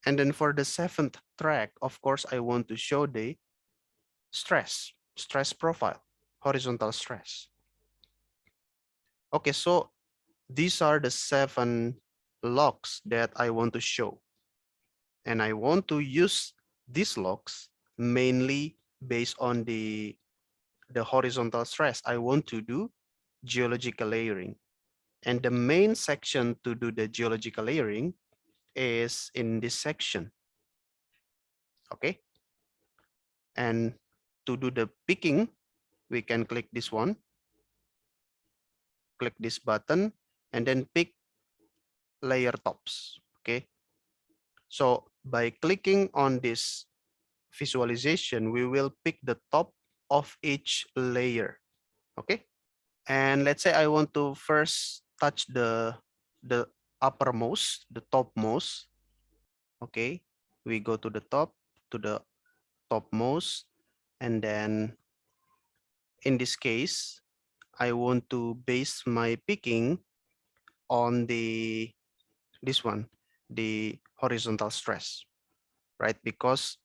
And then for the seventh track, of course, I want to show the stress profile, horizontal stress. Okay, so these are the 7 logs that I want to show. And I want to use these logs mainly based on the horizontal stress. I want to do geological layering. And the main section to do the geological layering is in this section. Okay. And to do the picking, we can click this one, click this button, and then pick layer tops. Okay. So by clicking on this visualization, we will pick the top of each layer. Okay. And let's say I want to first touch the uppermost, the topmost. Okay. We go to the topmost, and then in this case, I want to base my picking on this one, the horizontal stress, right? Because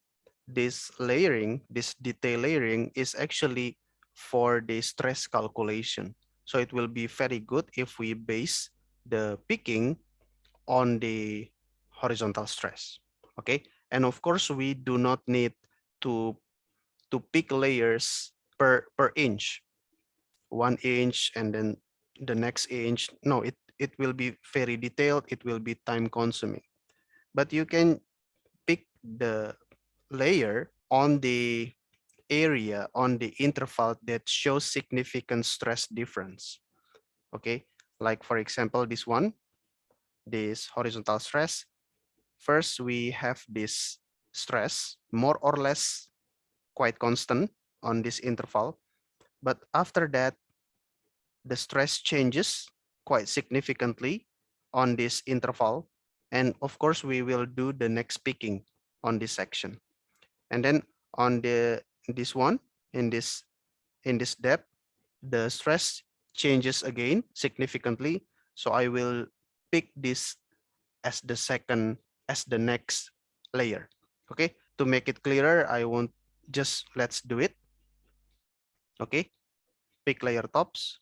this layering, this detail layering is actually for the stress calculation. So it will be very good if we base the picking on the horizontal stress. Okay. And of course, we do not need to pick layers per inch, 1 inch and then the next inch. No, it will be very detailed. It will be time consuming. But you can pick the layer on the area, on the interval that shows significant stress difference. Okay, like for example, this one, this horizontal stress. First, we have this stress more or less quite constant on this interval. But after that, the stress changes quite significantly on this interval. And of course, we will do the next picking on this section. And then on this one, in this depth, the stress changes again significantly. So I will pick this as the next layer. Okay, to make it clearer, I won't just let's do it. Okay, pick layer tops.